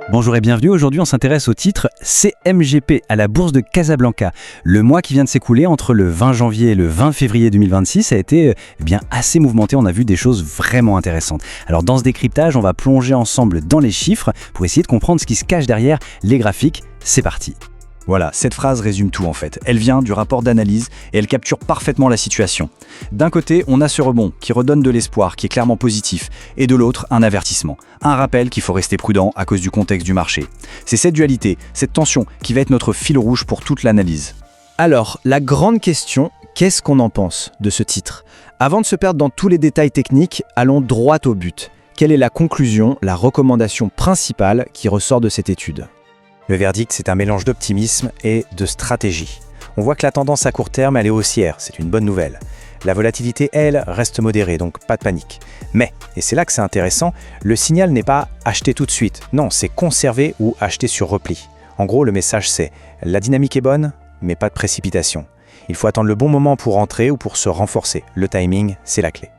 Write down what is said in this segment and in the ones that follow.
Bonjour et bienvenue, aujourd'hui on s'intéresse au titre CMGP à la bourse de Casablanca. Le mois qui vient de s'écouler entre le 20 janvier et le 20 février 2026 a été assez mouvementé, on a vu des choses vraiment intéressantes. Alors dans ce décryptage, on va plonger ensemble dans les chiffres pour essayer de comprendre ce qui se cache derrière les graphiques. C'est parti. Voilà, cette phrase résume tout en fait. Elle vient du rapport d'analyse et elle capture parfaitement la situation. D'un côté, on a ce rebond qui redonne de l'espoir, qui est clairement positif, et de l'autre, un avertissement, un rappel qu'il faut rester prudent à cause du contexte du marché. C'est cette dualité, cette tension qui va être notre fil rouge pour toute l'analyse. Alors, la grande question, qu'est-ce qu'on en pense de ce titre? Avant de se perdre dans tous les détails techniques, allons droit au but. Quelle est la conclusion, la recommandation principale qui ressort de cette étude? Le verdict, c'est un mélange d'optimisme et de stratégie. On voit que la tendance à court terme, elle est haussière, c'est une bonne nouvelle. La volatilité, elle, reste modérée, donc pas de panique. Mais, et c'est là que c'est intéressant, le signal n'est pas acheter tout de suite. Non, c'est conserver ou acheter sur repli. En gros, le message c'est, la dynamique est bonne, mais pas de précipitation. Il faut attendre le bon moment pour rentrer ou pour se renforcer. Le timing, c'est la clé.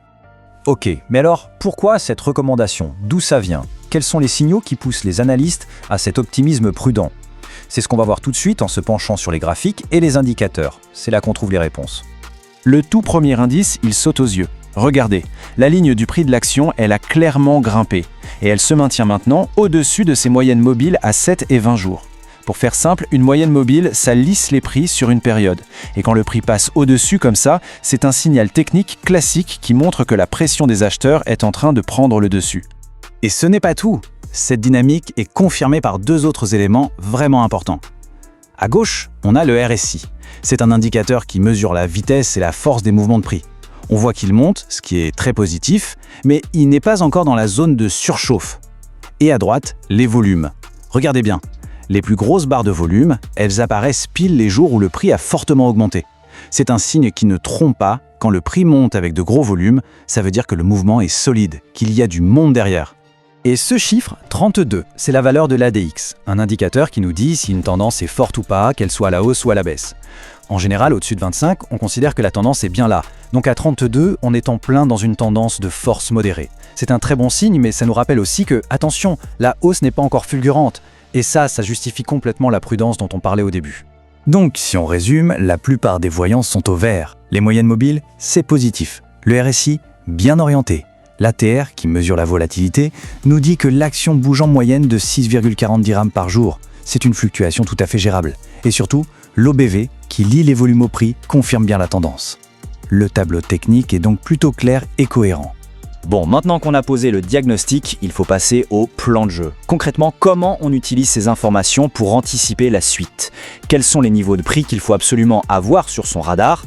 Ok, mais alors, pourquoi cette recommandation? D'où ça vient? Quels sont les signaux qui poussent les analystes à cet optimisme prudent? C'est ce qu'on va voir tout de suite en se penchant sur les graphiques et les indicateurs. C'est là qu'on trouve les réponses. Le tout premier indice, il saute aux yeux. Regardez, la ligne du prix de l'action, elle a clairement grimpé. Et elle se maintient maintenant au-dessus de ses moyennes mobiles à 7 et 20 jours. Pour faire simple, une moyenne mobile, ça lisse les prix sur une période. Et quand le prix passe au-dessus comme ça, c'est un signal technique classique qui montre que la pression des acheteurs est en train de prendre le dessus. Et ce n'est pas tout. Cette dynamique est confirmée par deux autres éléments vraiment importants. À gauche, on a le RSI. C'est un indicateur qui mesure la vitesse et la force des mouvements de prix. On voit qu'il monte, ce qui est très positif, mais il n'est pas encore dans la zone de surchauffe. Et à droite, les volumes. Regardez bien. Les plus grosses barres de volume, elles apparaissent pile les jours où le prix a fortement augmenté. C'est un signe qui ne trompe pas. Quand le prix monte avec de gros volumes, ça veut dire que le mouvement est solide, qu'il y a du monde derrière. Et ce chiffre, 32, c'est la valeur de l'ADX, un indicateur qui nous dit si une tendance est forte ou pas, qu'elle soit à la hausse ou à la baisse. En général, au-dessus de 25, on considère que la tendance est bien là. Donc à 32, on est en plein dans une tendance de force modérée. C'est un très bon signe, mais ça nous rappelle aussi que, attention, la hausse n'est pas encore fulgurante. Et ça justifie complètement la prudence dont on parlait au début. Donc, si on résume, la plupart des voyances sont au vert. Les moyennes mobiles, c'est positif. Le RSI, bien orienté. L'ATR, qui mesure la volatilité, nous dit que l'action bouge en moyenne de 6,40 dirhams par jour. C'est une fluctuation tout à fait gérable. Et surtout, l'OBV, qui lie les volumes au prix, confirme bien la tendance. Le tableau technique est donc plutôt clair et cohérent. Bon, maintenant qu'on a posé le diagnostic, il faut passer au plan de jeu. Concrètement, comment on utilise ces informations pour anticiper la suite? Quels sont les niveaux de prix qu'il faut absolument avoir sur son radar?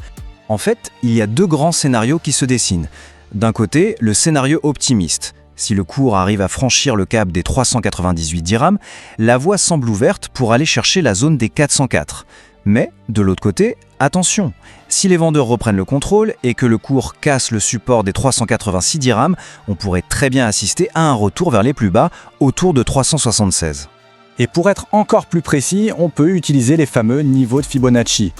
En fait, il y a deux grands scénarios qui se dessinent. D'un côté, le scénario optimiste. Si le cours arrive à franchir le cap des 398 dirhams, la voie semble ouverte pour aller chercher la zone des 404. Mais, de l'autre côté, attention, si les vendeurs reprennent le contrôle et que le cours casse le support des 386 dirhams, on pourrait très bien assister à un retour vers les plus bas, autour de 376. Et pour être encore plus précis, on peut utiliser les fameux niveaux de Fibonacci.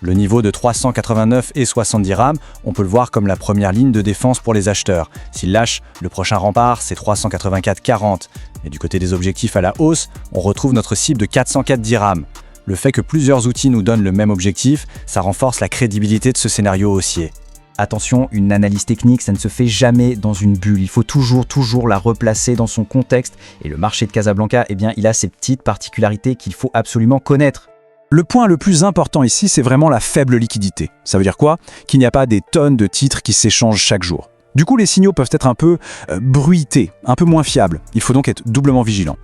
Le niveau de 389 et 60 dirhams, on peut le voir comme la première ligne de défense pour les acheteurs. S'ils lâchent, le prochain rempart, c'est 384,40. Et du côté des objectifs à la hausse, on retrouve notre cible de 404 dirhams. Le fait que plusieurs outils nous donnent le même objectif, ça renforce la crédibilité de ce scénario haussier. Attention, une analyse technique, ça ne se fait jamais dans une bulle. Il faut toujours la replacer dans son contexte. Et le marché de Casablanca, il a ses petites particularités qu'il faut absolument connaître. Le point le plus important ici, c'est vraiment la faible liquidité. Ça veut dire quoi? Qu'il n'y a pas des tonnes de titres qui s'échangent chaque jour. Du coup, les signaux peuvent être un peu bruités, un peu moins fiables. Il faut donc être doublement vigilant.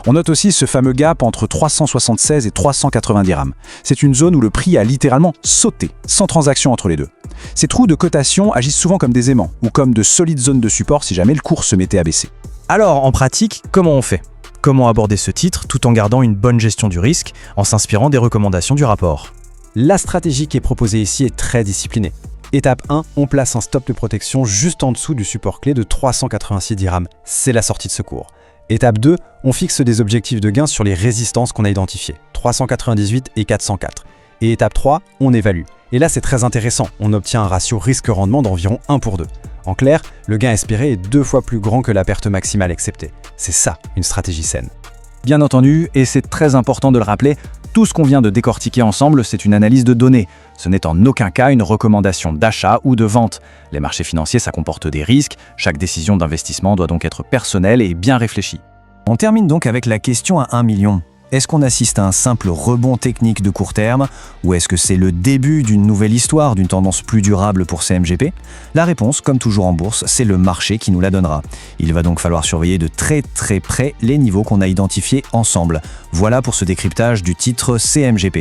On note aussi ce fameux gap entre 376 et 380 dirhams. C'est une zone où le prix a littéralement sauté, sans transaction entre les deux. Ces trous de cotation agissent souvent comme des aimants, ou comme de solides zones de support si jamais le cours se mettait à baisser. Alors, en pratique, comment on fait? Comment aborder ce titre tout en gardant une bonne gestion du risque, en s'inspirant des recommandations du rapport? La stratégie qui est proposée ici est très disciplinée. Étape 1, on place un stop de protection juste en dessous du support clé de 386 dirhams. C'est la sortie de secours. Étape 2, on fixe des objectifs de gain sur les résistances qu'on a identifiées, 398 et 404. Et étape 3, on évalue. Et là, c'est très intéressant, on obtient un ratio risque-rendement d'environ 1 pour 2. En clair, le gain espéré est 2 fois plus grand que la perte maximale acceptée. C'est ça, une stratégie saine. Bien entendu, et c'est très important de le rappeler, tout ce qu'on vient de décortiquer ensemble, c'est une analyse de données. Ce n'est en aucun cas une recommandation d'achat ou de vente. Les marchés financiers, ça comporte des risques. Chaque décision d'investissement doit donc être personnelle et bien réfléchie. On termine donc avec la question à 1 million. Est-ce qu'on assiste à un simple rebond technique de court terme ou est-ce que c'est le début d'une nouvelle histoire, d'une tendance plus durable pour CMGP? La réponse, comme toujours en bourse, c'est le marché qui nous la donnera. Il va donc falloir surveiller de très près les niveaux qu'on a identifiés ensemble. Voilà pour ce décryptage du titre CMGP.